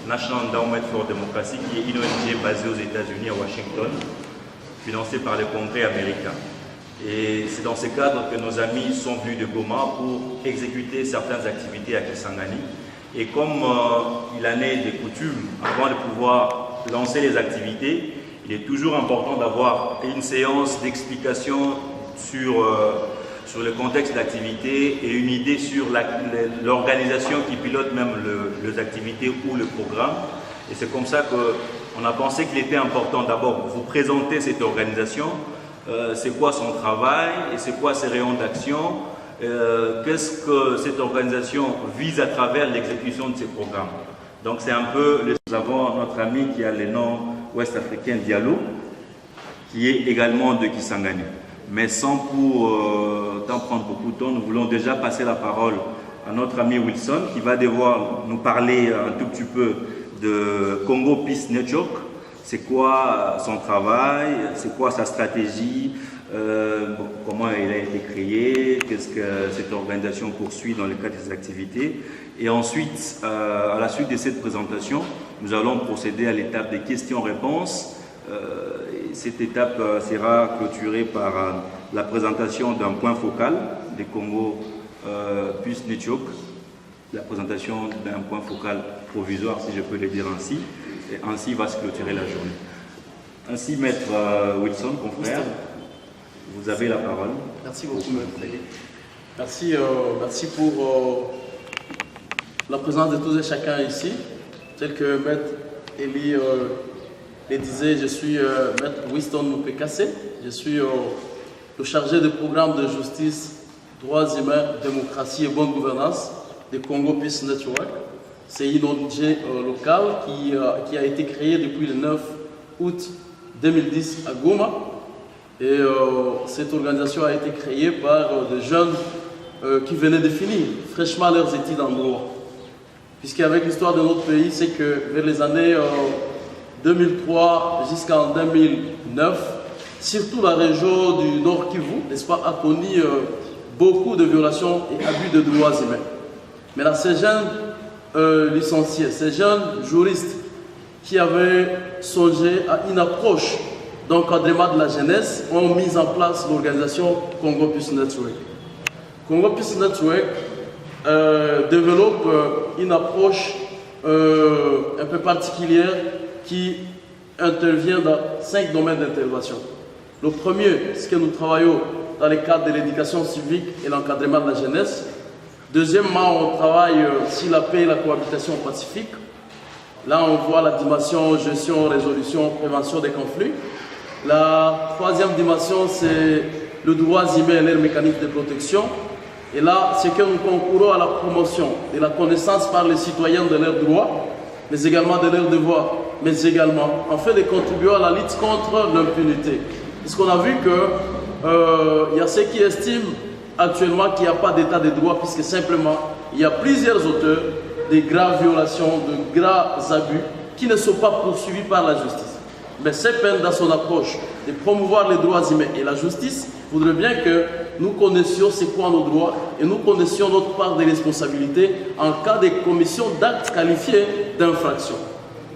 National Endowment for Democracy, qui est une ONG basée aux États-Unis, à Washington, financée par le Congrès américain. Et c'est dans ce cadre que nos amis sont venus de Goma pour exécuter certaines activités à Kisangani. Et comme il en est de coutume, avant de pouvoir lancer les activités, il est toujours important d'avoir une séance d'explication sur le contexte d'activité et une idée sur l'organisation qui pilote même les activités ou le programme. Et c'est comme ça qu'on a pensé qu'il était important d'abord vous présenter cette organisation, c'est quoi son travail et c'est quoi ses rayons d'action, qu'est-ce que cette organisation vise à travers l'exécution de ces programmes. Donc c'est un peu, nous avons notre ami qui a le nom ouest-africain Diallo, qui est également de Kisangani. Mais sans pour t'en prendre beaucoup de temps, nous voulons déjà passer la parole à notre ami Wilson qui va devoir nous parler un tout petit peu de Congo Peace Network. C'est quoi son travail, c'est quoi sa stratégie, comment elle a été créée, qu'est-ce que cette organisation poursuit dans le cadre des activités. Et ensuite, à la suite de cette présentation, nous allons procéder à l'étape des questions-réponses. Cette étape sera clôturée par la présentation d'un point focal des Congo Peace Network, la présentation d'un point focal provisoire, si je peux le dire ainsi, et ainsi va se clôturer la journée. Ainsi, Maître Wilson, confrère, vous avez la parole. Merci beaucoup, Maître. Merci pour la présence de tous et chacun ici, tel que Maître Eli le disait, je suis Maître Winston Mupekase, je suis le chargé de programme de justice, droits humains, démocratie et bonne gouvernance de Congo Peace Network. C'est une ONG locale qui a été créée depuis le 9 août 2010 à Goma. Et cette organisation a été créée par des jeunes qui venaient de finir fraîchement leurs études en droit. Puisqu'avec l'histoire de notre pays, c'est que vers les années 2003 jusqu'en 2009, surtout la région du Nord Kivu, n'est-ce pas, a connu beaucoup de violations et abus de droits humains. Maintenant, ces jeunes licenciés, ces jeunes juristes qui avaient songé à une approche d'encadrement de la jeunesse ont mis en place l'organisation Congo Peace Network. Congo Peace Network développe une approche un peu particulière qui intervient dans 5 domaines d'intervention. Le premier, c'est que nous travaillons dans le cadre de l'éducation civique et l'encadrement de la jeunesse. Deuxièmement, on travaille sur la paix et la cohabitation pacifique. Là, on voit la dimension gestion, résolution, prévention des conflits. La troisième dimension, c'est le droit humain et leur mécanisme de protection. Et là, c'est que nous concourons à la promotion de la connaissance par les citoyens de leurs droits, mais également de leurs devoirs, mais également en fait de contribuer à la lutte contre l'impunité. Parce qu'on a vu qu'il y a ceux qui estiment actuellement qu'il n'y a pas d'état de droit, puisque simplement, il y a plusieurs auteurs de graves violations, de graves abus qui ne sont pas poursuivis par la justice. Mais CEPEN, dans son approche de promouvoir les droits humains et la justice, voudrait bien que nous connaissions c'est quoi nos droits et nous connaissions notre part de responsabilité en cas de commission d'actes qualifiés d'infraction.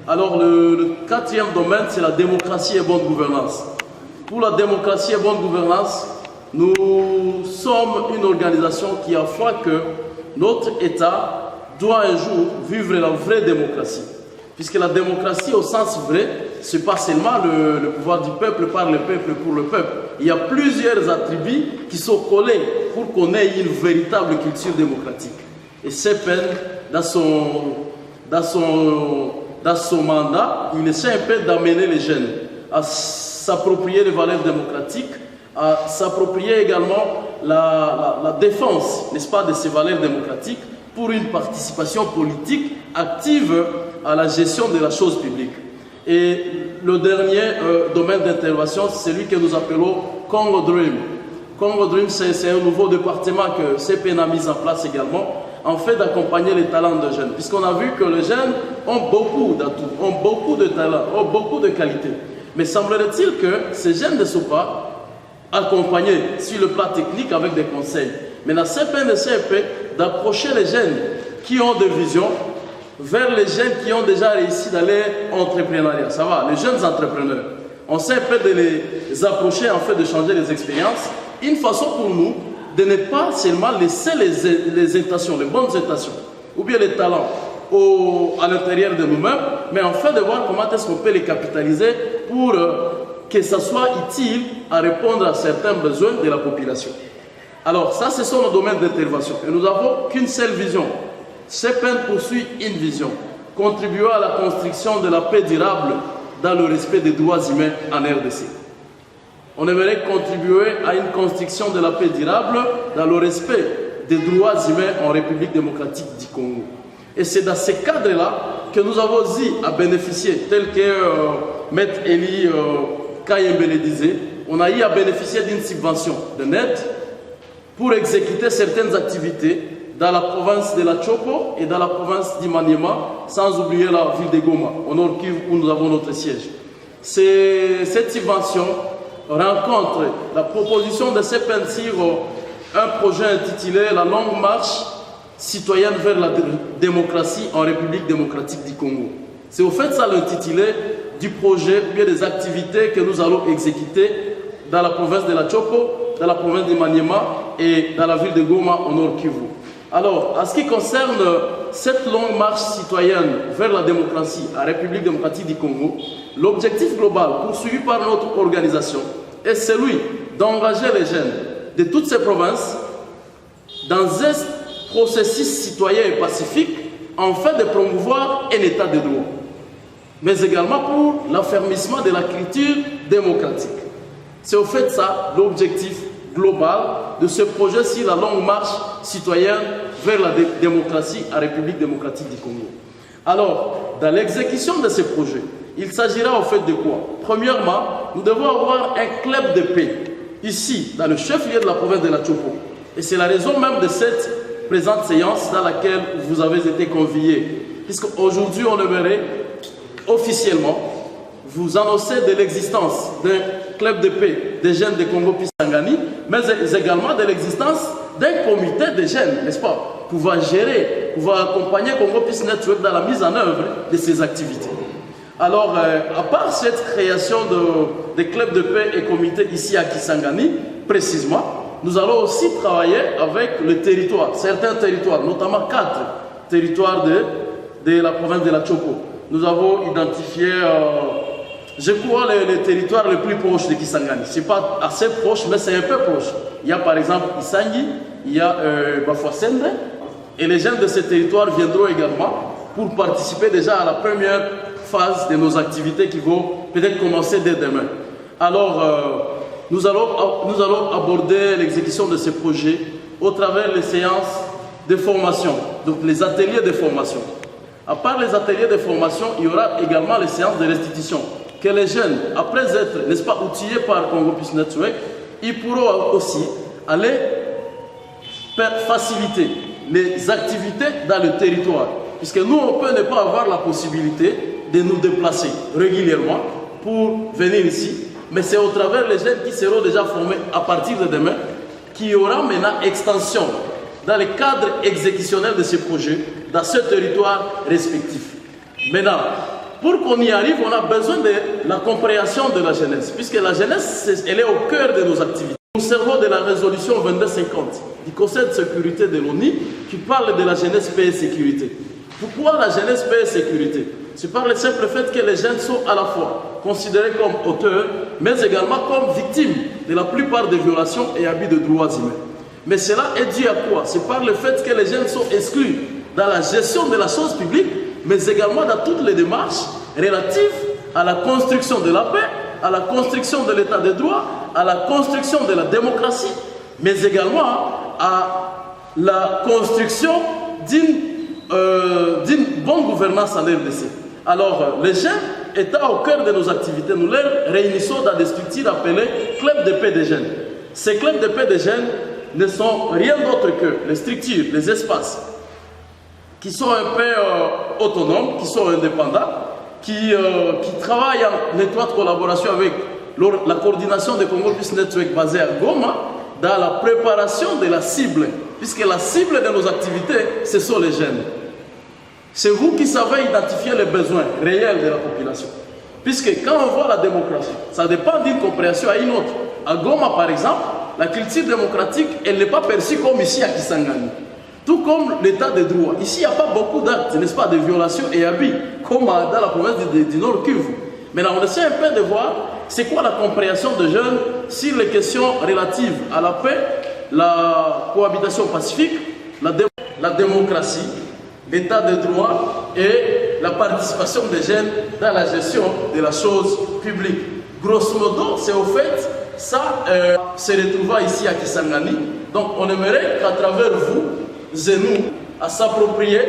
Alors le quatrième domaine, c'est la démocratie et bonne gouvernance. Pour la démocratie et bonne gouvernance, nous sommes une organisation qui a foi que notre État doit un jour vivre la vraie démocratie. Puisque la démocratie au sens vrai, ce n'est pas seulement le pouvoir du peuple par le peuple pour le peuple. Il y a plusieurs attributs qui sont collés pour qu'on ait une véritable culture démocratique. Et CEPEN, dans son mandat, il essaie un peu d'amener les jeunes à s'approprier les valeurs démocratiques, à s'approprier également la défense, n'est-ce pas, de ces valeurs démocratiques pour une participation politique active à la gestion de la chose publique. Et le dernier domaine d'intervention, c'est celui que nous appelons Congo Dream. Congo Dream, c'est un nouveau département que CEPEN a mis en place également, en fait d'accompagner les talents de jeunes. Puisqu'on a vu que les jeunes ont beaucoup d'atouts, ont beaucoup de talents, ont beaucoup de qualités. Mais semblerait-il que ces jeunes ne sont pas accompagnés sur le plan technique avec des conseils. Mais la CEPEN essaie d'approcher les jeunes qui ont des visions vers les jeunes qui ont déjà réussi dans l'entrepreneuriat. Ça va, les jeunes entrepreneurs. On sait un peu de les approcher, en fait, de changer les expériences. Une façon pour nous de ne pas seulement laisser les intentions, les bonnes intentions, ou bien les talents à l'intérieur de nous-mêmes, mais en fait de voir comment est-ce qu'on peut les capitaliser pour que ça soit utile à répondre à certains besoins de la population. Alors, ça, ce sont nos domaines d'intervention. Et nous n'avons qu'une seule vision. CEPEN poursuit une vision, contribuer à la construction de la paix durable dans le respect des droits humains en RDC. On aimerait contribuer à une construction de la paix durable dans le respect des droits humains en République démocratique du Congo. Et c'est dans ce cadre-là que nous avons eu à bénéficier, tel que Maître Eli Kayembe le disait, on a eu à bénéficier d'une subvention de NED pour exécuter certaines activités dans la province de la Chopo et dans la province d'Imaniema, sans oublier la ville de Goma, au Nord Kivu, où nous avons notre siège. Cette subvention rencontre la proposition de CEPEN sur un projet intitulé « La longue marche citoyenne vers la démocratie en République démocratique du Congo ». C'est au fait ça l'intitulé du projet, ou bien des activités que nous allons exécuter dans la province de la Chopo, dans la province d'Imaniema et dans la ville de Goma, au Nord Kivu. Alors, en ce qui concerne cette longue marche citoyenne vers la démocratie en République démocratique du Congo, l'objectif global poursuivi par notre organisation est celui d'engager les jeunes de toutes ces provinces dans un processus citoyen et pacifique afin de promouvoir un état de droit, mais également pour l'affermissement de la culture démocratique. C'est au fait ça l'objectif global de ce projet sur la longue marche citoyenne vers la démocratie en République démocratique du Congo. Alors, dans l'exécution de ce projet, il s'agira au fait de quoi? Premièrement, nous devons avoir un club de paix ici, dans le chef-lieu de la province de la Chopo. Et c'est la raison même de cette présente séance dans laquelle vous avez été conviés. Puisqu'aujourd'hui, on aimerait officiellement vous annoncer de l'existence d'un club de paix des jeunes de Congo-Kisangani, mais également de l'existence d'un comité de jeunes, n'est-ce pas, pouvoir gérer, pouvoir accompagner Congo Peace Network dans la mise en œuvre de ces activités. Alors, à part cette création de clubs de paix et comités ici à Kisangani, précisément, nous allons aussi travailler avec le territoire, certains territoires, notamment 4 territoires de la province de la Chopo. Nous avons identifié, je crois, les territoires les plus proches de Kisangani. Ce n'est pas assez proche, mais c'est un peu proche. Il y a par exemple Isangi, il y a Bafouassende, et les jeunes de ces territoires viendront également pour participer déjà à la première phase de nos activités qui vont peut-être commencer dès demain. Alors, nous allons aborder l'exécution de ces projets au travers des séances de formation, donc les ateliers de formation. À part les ateliers de formation, il y aura également les séances de restitution, que les jeunes, après être, n'est-ce pas, outillés par Congo Peace Network, ils pourront aussi aller faciliter les activités dans le territoire. Puisque nous, on peut ne pas avoir la possibilité de nous déplacer régulièrement pour venir ici, mais c'est au travers des jeunes qui seront déjà formés à partir de demain qu'il y aura maintenant extension dans le cadre exécutionnel de ces projets dans ce territoire respectif. Maintenant, pour qu'on y arrive, on a besoin de la compréhension de la jeunesse, puisque la jeunesse, elle est au cœur de nos activités. Nous servons de la résolution 2250 du Conseil de sécurité de l'ONU qui parle de la jeunesse, paix et sécurité. Pourquoi la jeunesse, paix et sécurité? C'est par le simple fait que les jeunes sont à la fois considérés comme auteurs, mais également comme victimes de la plupart des violations et abus de droits humains. Mais cela est dû à quoi? C'est par le fait que les jeunes sont exclus dans la gestion de la chose publique, mais également dans toutes les démarches relatives à la construction de la paix, à la construction de l'état de droit, à la construction de la démocratie, mais également à la construction d'une bonne gouvernance en RDC. Alors, les jeunes étant au cœur de nos activités, nous les réunissons dans des structures appelées clubs de paix des jeunes. Ces clubs de paix des jeunes ne sont rien d'autre que les structures, les espaces qui sont un peu autonomes, qui sont indépendants, qui travaillent en étroite collaboration avec la coordination de Congo Peace Network basée à Goma dans la préparation de la cible, puisque la cible de nos activités, ce sont les jeunes. C'est vous qui savez identifier les besoins réels de la population. Puisque quand on voit la démocratie, ça dépend d'une compréhension à une autre. À Goma, par exemple, la culture démocratique, elle n'est pas perçue comme ici à Kisangani. Tout comme l'état de droit. Ici, il n'y a pas beaucoup d'actes, n'est-ce pas, de violations et abus, comme dans la province du Nord Kivu. Maintenant, on essaie un peu de voir c'est quoi la compréhension des jeunes sur les questions relatives à la paix, la cohabitation pacifique, la démocratie, l'état de droit et la participation des jeunes dans la gestion de la chose publique. Grosso modo, c'est au fait, ça se retrouva ici à Kisangani. Donc on aimerait qu'à travers vous et nous, à s'approprier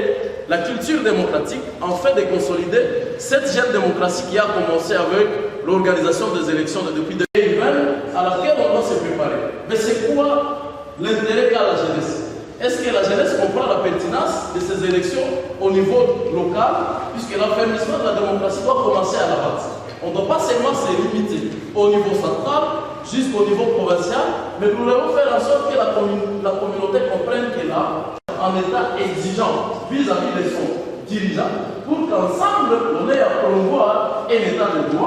la culture démocratique en fait de consolider cette jeune démocratie qui a commencé avec l'organisation des élections depuis 2020 à laquelle on doit se préparer. Mais c'est quoi l'intérêt qu'a la jeunesse? Est-ce que la jeunesse comprend la pertinence de ces élections au niveau local, puisque l'affermissement de la démocratie doit commencer à la base? On ne doit pas seulement se limiter au niveau central, jusqu'au niveau provincial, mais nous devons faire en sorte que la communauté comprenne qu'elle a un état exigeant vis-à-vis de son dirigeant, pour qu'ensemble on ait à promouvoir un état de droit.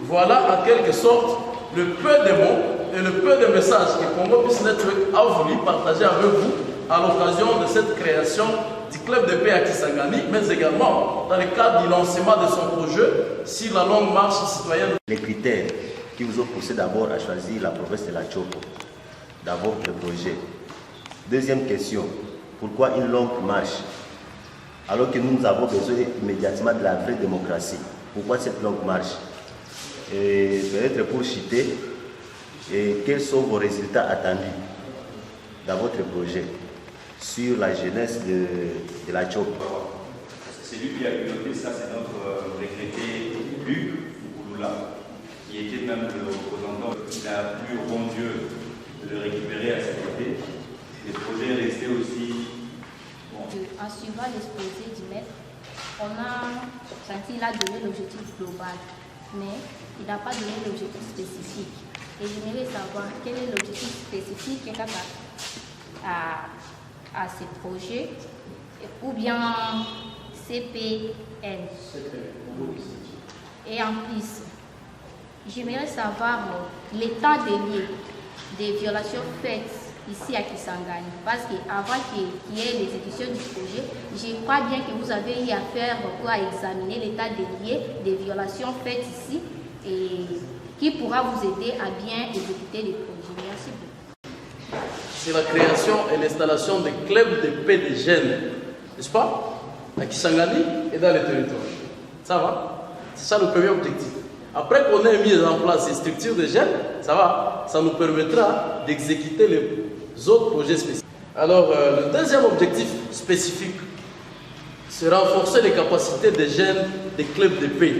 Voilà en quelque sorte le peu de mots et le peu de messages que Congo Peace Network a voulu partager avec vous à l'occasion de cette création du club de paix à Kisangani, mais également dans le cadre du lancement de son projet sur la longue marche citoyenne. Les critères qui vous ont poussé d'abord à choisir la province de la Tchoko, d'abord le projet. Deuxième question, pourquoi une longue marche alors que nous avons besoin immédiatement de la vraie démocratie? Pourquoi cette longue marche? Et peut-être pour citer, et quels sont vos résultats attendus dans votre projet sur la jeunesse de la Tchoko? C'est lui qui a piloté ça, c'est notre regretté Luc Ouloula, qui était même le représentant. Il a plu au bon Dieu de le récupérer à cet été. Le projet est resté aussi. Bon. En suivant l'exposé du maître, on a senti qu'il a donné l'objectif global, mais il n'a pas donné l'objectif spécifique. Et j'aimerais savoir quel est l'objectif spécifique à ces projets, ou bien CPN. Et en plus, j'aimerais savoir l'état des lieux des violations faites ici à Kisangani. Parce qu'avant qu'il y ait l'exécution du projet, je crois bien que vous avez eu à faire pour examiner l'état des lieux des violations faites ici et qui pourra vous aider à bien exécuter les projets. Merci beaucoup. C'est la création et l'installation des clubs de paix des jeunes, n'est-ce pas? à Kisangani et dans les territoires. Ça va? C'est ça le premier objectif. Après qu'on ait mis en place ces structures de jeunes, ça va, ça nous permettra d'exécuter les autres projets spécifiques. Alors, le deuxième objectif spécifique, c'est renforcer les capacités des jeunes des clubs de paix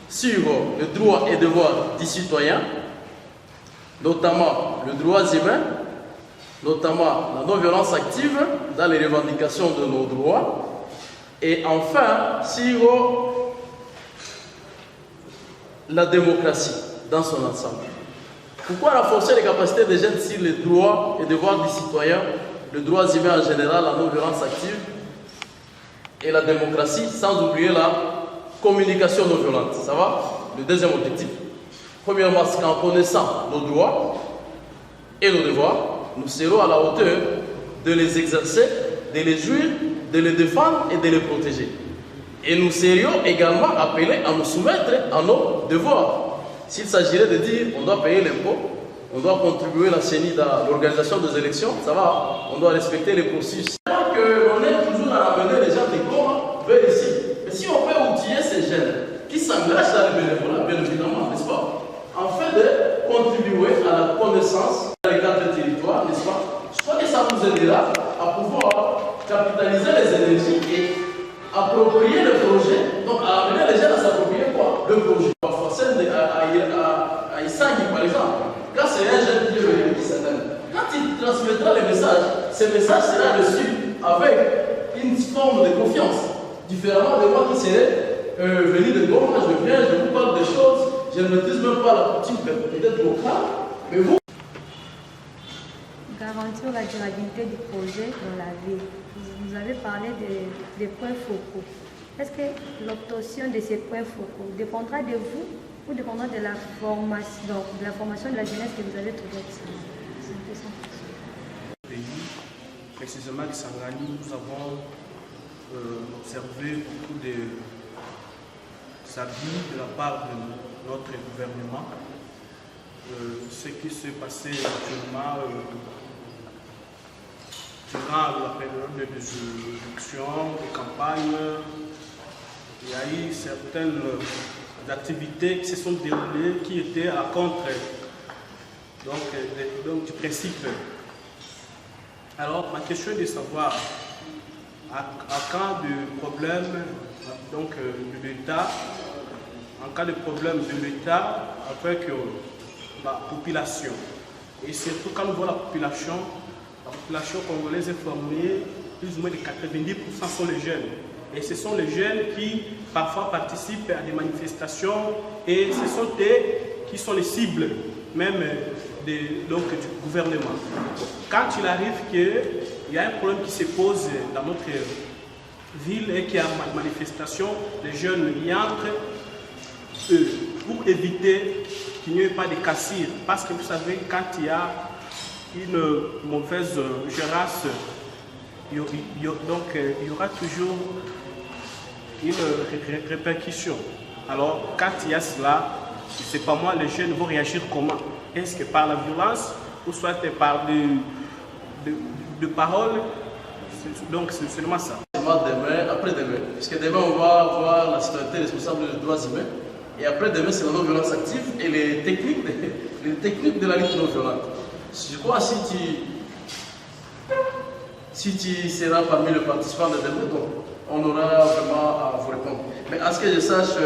sur le droit et devoir des citoyens, notamment le droit humain, notamment la non-violence active dans les revendications de nos droits, et enfin sur la démocratie dans son ensemble. Pourquoi renforcer les capacités des jeunes sur les droits et devoirs des citoyens, le droit humain en général, la non-violence active et la démocratie, sans oublier la communication non violente? Ça va? Le deuxième objectif. Premièrement, c'est qu'en connaissant nos droits et nos devoirs, nous serons à la hauteur de les exercer, de les jouir, de les défendre et de les protéger. Et nous serions également appelés à nous soumettre à nos devoirs. S'il s'agirait de dire on doit payer l'impôt, on doit contribuer la CENI dans l'organisation des élections, ça va, on doit respecter les processus. Alors qu'on est toujours à ramener les gens des Goma vers ici. Mais si on peut outiller ces jeunes qui s'engagent dans le bénévolat, bien évidemment, n'est-ce pas, afin de contribuer à la connaissance dans les quatre territoires, n'est-ce pas, je crois que ça nous aidera à pouvoir capitaliser les énergies et approprier le projet, donc à amener les jeunes à s'approprier quoi? Le projet. Parfois, à Issangi, par exemple, quand c'est un jeune qui est venu quand il transmettra les messages, ce message sera reçu avec une forme de confiance, différemment de moi qui serait venu de Goma, je viens, je vous parle des choses, je ne maîtrise même pas la coutume peut-être locale, mais vous. Garantir la durabilité du projet dans la ville. Vous avez parlé des points focaux. Est-ce que l'obtention de ces points focaux dépendra de vous ou dépendra de la formation de la jeunesse que vous avez trouvée? C'est un peu ça. Pays, précisément à Kisangani, nous avons observé beaucoup de abus de la part de notre gouvernement. Ce qui s'est passé actuellement durant la période de élection, de campagne, il y a eu certaines activités qui se sont déroulées qui étaient à contre donc, du principe. Alors, ma question est de savoir, en cas de problème de l'État, en cas de problème de l'État avec la population, et surtout quand on voit la population congolaise est formée, plus ou moins de 90% sont les jeunes. Et ce sont les jeunes qui parfois participent à des manifestations et ce sont eux qui sont les cibles même du gouvernement. Quand il arrive qu'il y a un problème qui se pose dans notre ville et qu'il y a une manifestation, les jeunes y entrent pour éviter qu'il n'y ait pas de cassures. Parce que vous savez, quand il y a une mauvaise gérance, il y aura toujours une répercussion. Alors, quand il y a cela, je ne sais pas moi, les jeunes vont réagir comment? Est-ce que par la violence ou soit par de paroles? Donc, c'est seulement ça. Demain, après-demain, parce que demain, on va voir la citoyenneté responsable des droits humains. Et après-demain, c'est la non-violence active et les techniques de la lutte non-violente. Je crois que si tu seras parmi les participants de demain, on aura vraiment à vous répondre. Mais à ce que je sache,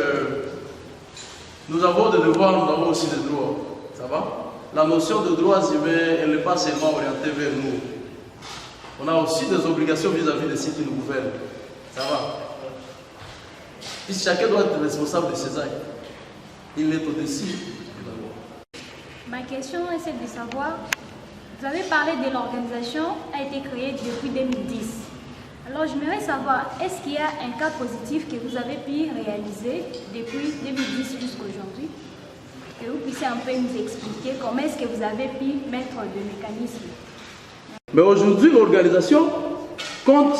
nous avons des devoirs, nous avons aussi des droits. Ça va? La notion de droits humains, elle n'est pas seulement orientée vers nous. On a aussi des obligations vis-à-vis de ceux qui nous gouvernent. Ça va? Puisque chacun doit être responsable de ses actes. Il est au-dessus de la loi. Ma question est celle de savoir, vous avez parlé de l'organisation a été créée depuis 2010. Alors j'aimerais savoir, est-ce qu'il y a un cas positif que vous avez pu réaliser depuis 2010 jusqu'à aujourd'hui? Que vous puissiez un peu nous expliquer comment est-ce que vous avez pu mettre des mécanismes. Mais aujourd'hui, l'organisation compte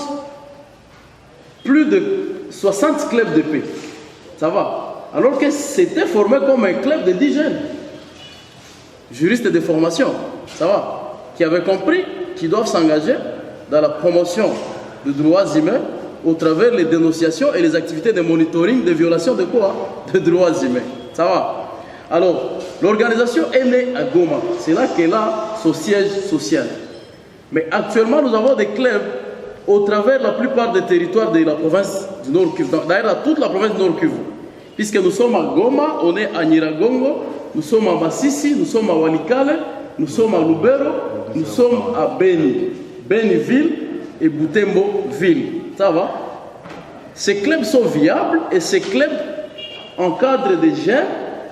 plus de 60 clubs de paix. Ça va? Alors que c'était formé comme un club de 10 jeunes, juristes de formation, ça va, qui avaient compris qu'ils doivent s'engager dans la promotion des droits humains au travers les dénonciations et les activités de monitoring des violations de quoi? De droits humains. Ça va? Alors, l'organisation est née à Goma. C'est là qu'elle a son siège social. Mais actuellement, nous avons des clubs au travers la plupart des territoires de la province du Nord Kivu. D'ailleurs, toute la province du Nord Kivu. Puisque nous sommes à Goma, on est à Nyiragongo, nous sommes à Masisi, nous sommes à Walikale, nous sommes à Lubero, nous sommes à Beni, Beniville et Butembo-Ville. Ça va? Ces clubs sont viables et ces clubs encadrent des jeunes,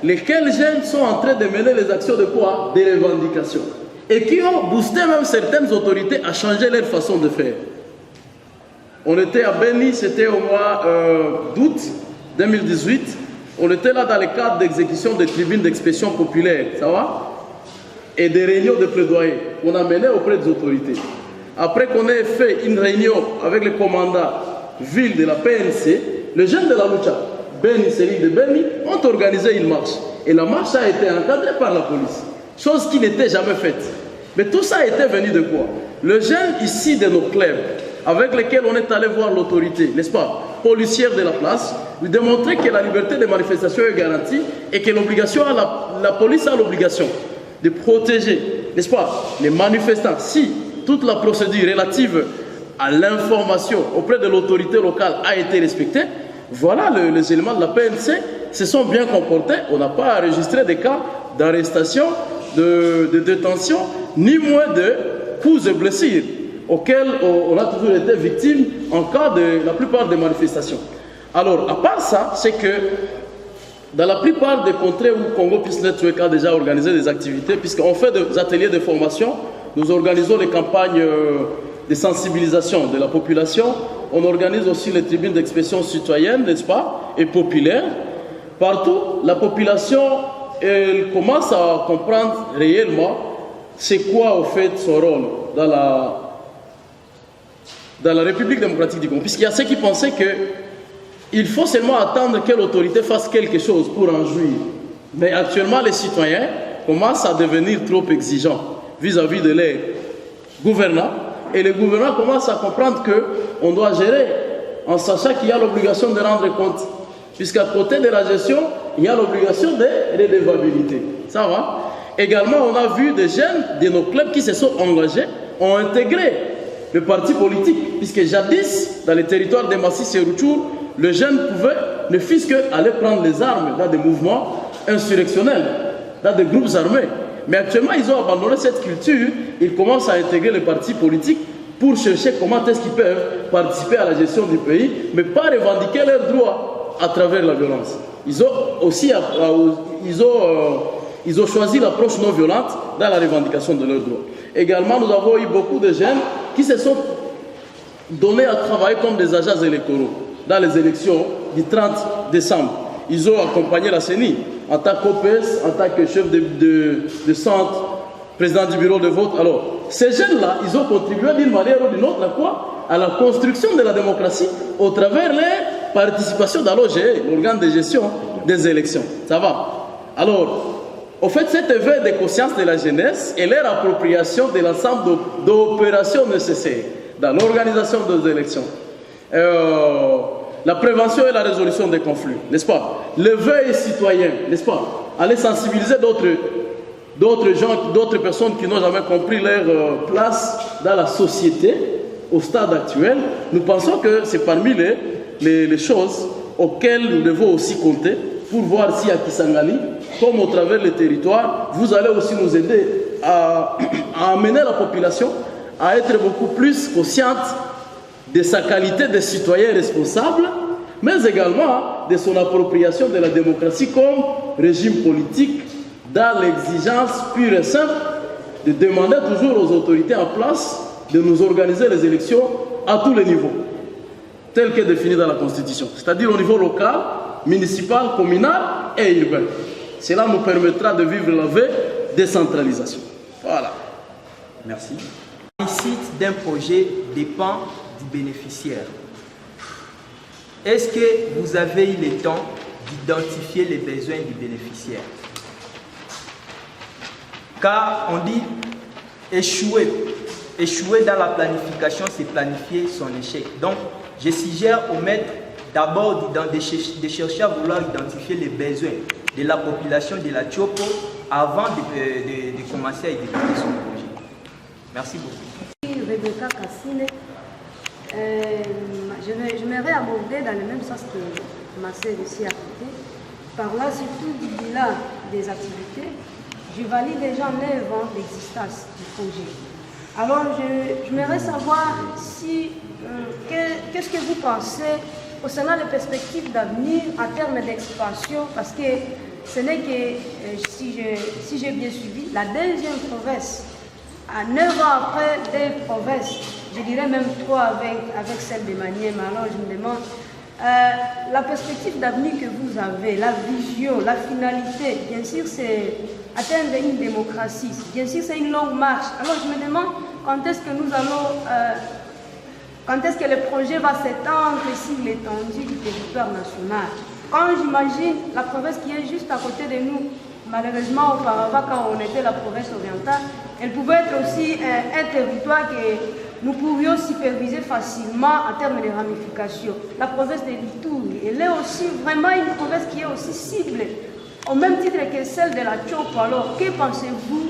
lesquels jeunes sont en train de mener les actions de quoi? Des revendications. Et qui ont boosté même certaines autorités à changer leur façon de faire. On était à Beni, c'était au mois d'août 2018. On était là dans le cadre d'exécution des tribunes d'expression populaire, ça va? Et des réunions de plaidoyer qu'on a menées auprès des autorités. Après qu'on ait fait une réunion avec le commandant ville de la PNC, les jeunes de la Lucha, Beni, Céline de Beni, ont organisé une marche. Et la marche a été encadrée par la police. Chose qui n'était jamais faite. Mais tout ça a été venu de quoi? Le jeune ici de nos clubs, avec lesquels on est allé voir l'autorité, n'est-ce pas, policière de la place, lui démontrer que la liberté de manifestation est garantie et que l'obligation, la police a l'obligation de protéger, n'est-ce pas, les manifestants. Si toute la procédure relative à l'information auprès de l'autorité locale a été respectée, voilà, les éléments de la PNC se sont bien comportés. On n'a pas enregistré des cas d'arrestation, de détention, ni moins de coups et blessures auxquels on a toujours été victime en cas de la plupart des manifestations. Alors, à part ça, c'est que dans la plupart des contrées où Congo Peace Network a déjà organisé des activités, puisqu'on fait des ateliers de formation, nous organisons des campagnes de sensibilisation de la population, on organise aussi les tribunes d'expression citoyenne, n'est-ce pas, et populaire. Partout, la population, elle commence à comprendre réellement c'est quoi, au fait, son rôle dans la République démocratique du Congo. Puisqu'il y a ceux qui pensaient qu'il faut seulement attendre que l'autorité fasse quelque chose pour en jouir. Mais actuellement, les citoyens commencent à devenir trop exigeants vis-à-vis de leurs gouvernants. Et les gouvernants commencent à comprendre qu'on doit gérer en sachant qu'il y a l'obligation de rendre compte. Puisqu'à côté de la gestion, il y a l'obligation de redevabilité. Ça va? Également, on a vu des jeunes de nos clubs qui se sont engagés, ont intégré le parti politique. Puisque jadis, dans les territoires de Massis et Rutshuru, le jeune pouvait, ne fût-ce qu'aller prendre les armes dans des mouvements insurrectionnels, dans des groupes armés. Mais actuellement, ils ont abandonné cette culture, ils commencent à intégrer les partis politiques pour chercher comment est-ce qu'ils peuvent participer à la gestion du pays, mais pas revendiquer leurs droits à travers la violence. Ils ont aussi ils ont choisi l'approche non violente dans la revendication de leurs droits. Également, nous avons eu beaucoup de jeunes qui se sont donnés à travailler comme des agents électoraux dans les élections du 30 décembre. Ils ont accompagné la CENI en tant qu'OPS, en tant que chef de centre, président du bureau de vote. Alors, ces jeunes-là, ils ont contribué d'une manière ou d'une autre à la construction de la démocratie au travers leur participation dans l'OGE, l'organe de gestion des élections. Ça va? Alors, au fait, cet éveil de conscience de la jeunesse et leur appropriation de l'ensemble d'opérations nécessaires dans l'organisation des élections, la prévention et la résolution des conflits, n'est-ce pas? L'éveil citoyen, n'est-ce pas? Aller sensibiliser d'autres gens, d'autres personnes qui n'ont jamais compris leur place dans la société au stade actuel. Nous pensons que c'est parmi les choses auxquelles nous devons aussi compter pour voir si à Kisangani, comme au travers des territoires, vous allez aussi nous aider à amener la population à être beaucoup plus consciente de sa qualité de citoyen responsable, mais également de son appropriation de la démocratie comme régime politique dans l'exigence pure et simple de demander toujours aux autorités en place de nous organiser les élections à tous les niveaux, tels que définis dans la Constitution, c'est-à-dire au niveau local, municipal, communal et urbain. Cela nous permettra de vivre la vraie décentralisation. Voilà. Merci. La réussite d'un projet dépend du bénéficiaire. Est-ce que vous avez eu le temps d'identifier les besoins du bénéficiaire? Car on dit échouer. Échouer dans la planification, c'est planifier son échec. Donc, je suggère au maître d'abord de chercher à vouloir identifier les besoins de la population de la Tchopo avant de commencer à exécuter son projet. Merci beaucoup. Rebecca Cassine, j'aimerais aborder dans le même sens que ma sœur ici à côté. Par là, surtout du bilan des activités, je valide déjà 9 ans d'existence du projet. Alors, j'aimerais savoir si, qu'est-ce que vous pensez concernant les perspectives d'avenir en termes d'expansion, parce que ce n'est que, si j'ai bien suivi, la deuxième province, à 9 ans après des provinces, je dirais même 3 avec celle de Manième. Alors, je me demande, la perspective d'avenir que vous avez, la vision, la finalité, bien sûr, c'est atteindre une démocratie. Bien sûr, c'est une longue marche. Alors, je me demande quand est-ce que nous allons, quand est-ce que le projet va s'étendre sur l'étendue du territoire national. Quand j'imagine la province qui est juste à côté de nous, malheureusement, auparavant, quand on était la province orientale, elle pouvait être aussi un territoire que nous pourrions superviser facilement en termes de ramifications. La province de l'Ituri, elle est aussi vraiment une province qui est aussi ciblée, au même titre que celle de la Tchopo. Alors, que pensez-vous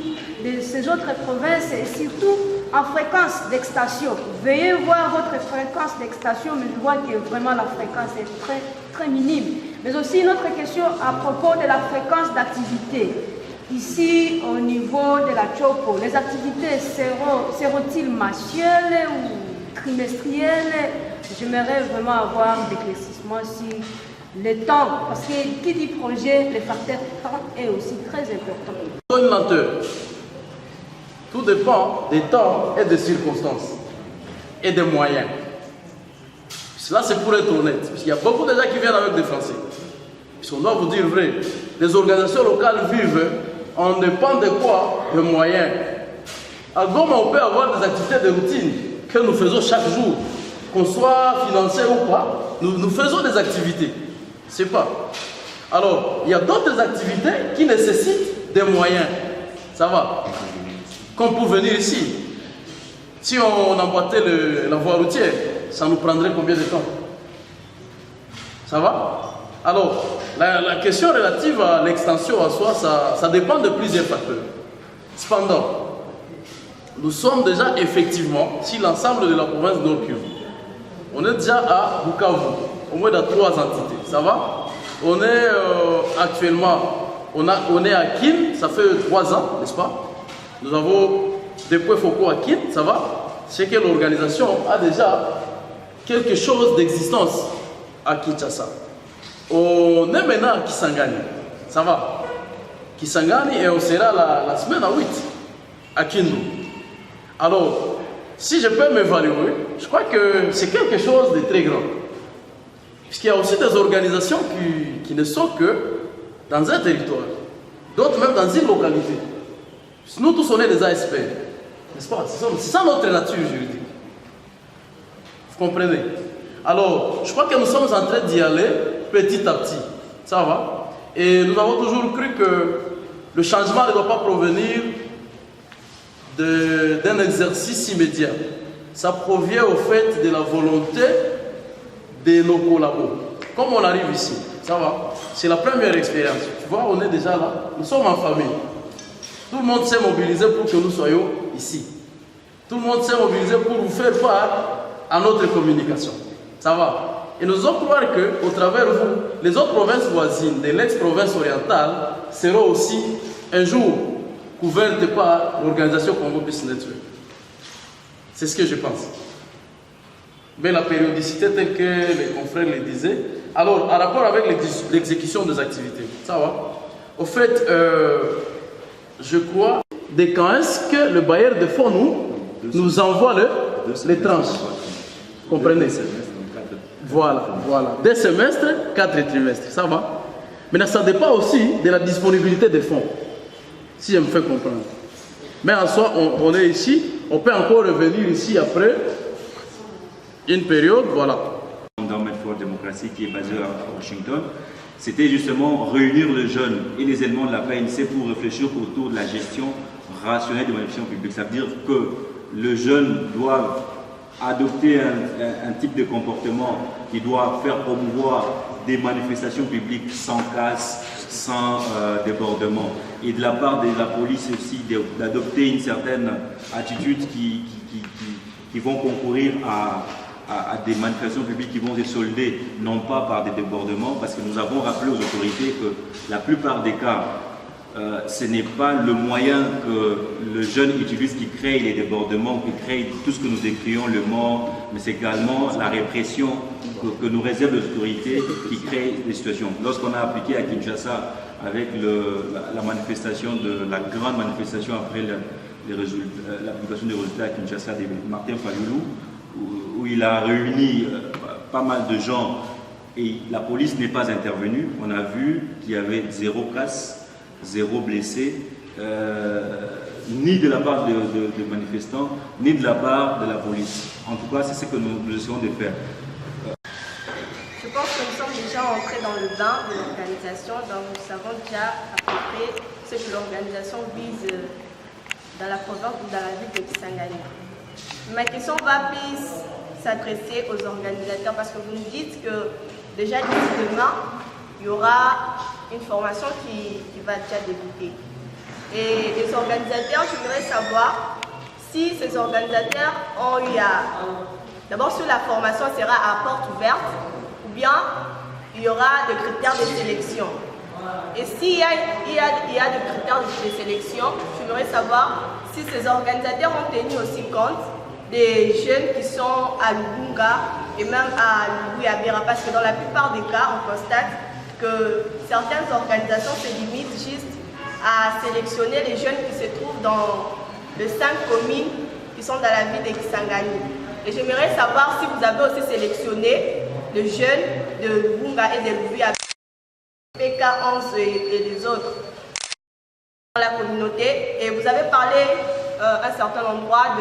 de ces autres provinces et surtout en fréquence d'extension? Veuillez voir votre fréquence d'extension, mais je vois que vraiment la fréquence est très, très minime. Mais aussi une autre question à propos de la fréquence d'activité. Ici, au niveau de la Tchopo, les activités seront-ils mensuelles ou trimestrielles? J'aimerais vraiment avoir d'éclaircissement sur le temps, parce que qui dit projet, le facteur temps est aussi très important. Une lenteur. Tout dépend des temps et des circonstances et des moyens. Cela, c'est pour être honnête, parce qu'il y a beaucoup de gens qui viennent avec des Français. Puisqu'on doit vous dire vrai, les organisations locales vivent, on dépend de quoi? De moyens. À Goma, on peut avoir des activités de routine que nous faisons chaque jour, qu'on soit financé ou pas, nous faisons des activités. C'est pas. Alors, il y a d'autres activités qui nécessitent des moyens. Ça va? Comme pour venir ici. Si on emboîtait la voie routière, ça nous prendrait combien de temps? Ça va? Alors, la question relative à l'extension en soi, ça dépend de plusieurs facteurs. Cependant, nous sommes déjà effectivement sur l'ensemble de la province d'Nord-Kivu. On est déjà à Bukavu, au moins dans 3 entités. Ça va? On est actuellement, on est à Kin, ça fait 3 ans, n'est-ce pas? Nous avons des points focaux à Kin, ça va? C'est que l'organisation a déjà quelque chose d'existence à Kinshasa. On est maintenant à Kisangani, ça va? Kisangani, et on sera la semaine à 8 à Kindu. Alors, si je peux m'évaluer, je crois que c'est quelque chose de très grand. Puisqu'il y a aussi des organisations qui ne sont que dans un territoire, d'autres même dans une localité. Nous tous, on est des ASP, n'est-ce pas? C'est ça notre nature juridique. Vous comprenez? Alors, je crois que nous sommes en train d'y aller petit à petit. Ça va? Et nous avons toujours cru que le changement ne doit pas provenir d'un exercice immédiat. Ça provient au fait de la volonté de nos collaborateurs. Comme on arrive ici, ça va? C'est la première expérience. Tu vois, on est déjà là. Nous sommes en famille. Tout le monde s'est mobilisé pour que nous soyons ici. Tout le monde s'est mobilisé pour vous faire part à notre communication. Ça va? Et nous allons croire qu'au travers de vous, les autres provinces voisines de l'ex-province orientale seront aussi un jour couvertes par l'organisation Congo Peace Network. C'est ce que je pense. Mais la périodicité telle que les confrères le disaient. Alors, en rapport avec l'exécution des activités, ça va? Au fait, je crois, dès quand est-ce que le bailleur de fonds nous envoie les tranches? Comprenez? Voilà. 2 semestres, 4 trimestres, ça va? Maintenant, ça dépend aussi de la disponibilité des fonds, si je me fais comprendre. Mais en soi, on est ici, on peut encore revenir ici après une période, voilà. Endowment for Democracy qui est basé à Washington, c'était justement réunir les jeunes et les éléments de la PNC pour réfléchir autour de la gestion rationnelle des bénéficiaires publics. Ça veut dire que les jeunes doivent adopter un type de comportement qui doit faire promouvoir des manifestations publiques sans casse, sans débordement. Et de la part de la police aussi d'adopter une certaine attitude qui vont concourir à des manifestations publiques qui vont se solder non pas par des débordements, parce que nous avons rappelé aux autorités que la plupart des cas, ce n'est pas le moyen que le jeune utilise qui crée les débordements, qui crée tout ce que nous décrions, le mort, mais c'est également la répression que nous réservent les autorités qui crée des situations. Lorsqu'on a appliqué à Kinshasa avec la manifestation, la grande manifestation après l'application des résultats à Kinshasa de Martin Fayulu, où il a réuni pas mal de gens et la police n'est pas intervenue. On a vu qu'il y avait 0 casse, 0 blessé, ni de la part de manifestants, ni de la part de la police. En tout cas, c'est ce que nous essayons de faire. Je pense que nous sommes déjà entrés dans le bain de l'organisation, donc nous savons déjà à peu près ce que l'organisation vise dans la province ou dans la ville de Kisangani. Ma question va plus s'adresser aux organisateurs parce que vous nous dites que déjà d'ici demain, il y aura une formation qui va déjà débuter. Et les organisateurs, je voudrais savoir si ces organisateurs ont eu d'abord sur la formation sera à porte ouverte ou bien il y aura des critères de sélection. Et s'il y a des critères de sélection, je voudrais savoir si ces organisateurs ont tenu aussi compte des jeunes qui sont à Lubunga et même à Lubuyabira, parce que dans la plupart des cas, on constate que certaines organisations se limitent juste à sélectionner les jeunes qui se trouvent dans les 5 communes qui sont dans la ville de Kisangani. Et j'aimerais savoir si vous avez aussi sélectionné les jeunes de Lubunga et de Lubuyabira, PK11 et les autres dans la communauté. Et vous avez parlé à un certain endroit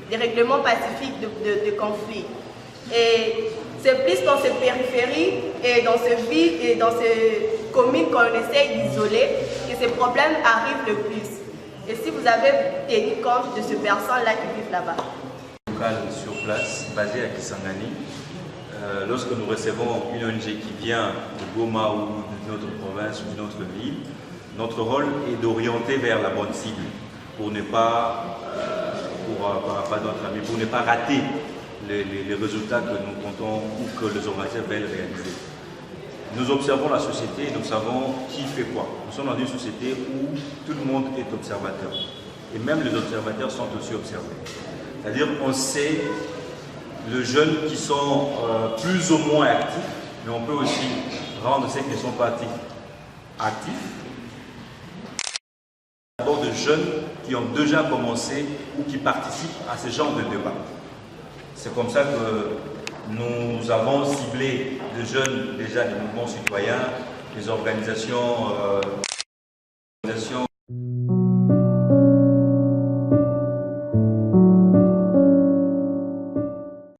des règlements pacifiques de conflits. Et c'est plus dans ces périphéries et dans ces villes et dans ces communes qu'on essaye d'isoler que ces problèmes arrivent le plus. Et si vous avez tenu compte de ces personnes-là qui vivent là-bas. Local sur place, basé à Kisangani, lorsque nous recevons une ONG qui vient de Goma ou d'une autre province ou d'une autre ville, notre rôle est d'orienter vers la bonne cible pour ne pas pour ne pas rater les résultats que nous comptons ou que les organisateurs veulent réaliser. Nous observons la société et nous savons qui fait quoi. Nous sommes dans une société où tout le monde est observateur. Et même les observateurs sont aussi observés. C'est-à-dire on sait les jeunes qui sont plus ou moins actifs, mais on peut aussi rendre ceux qui ne sont pas actifs. D'abord de jeunes qui ont déjà commencé ou qui participent à ce genre de débat. C'est comme ça que nous avons ciblé des jeunes déjà des mouvements citoyens, des organisations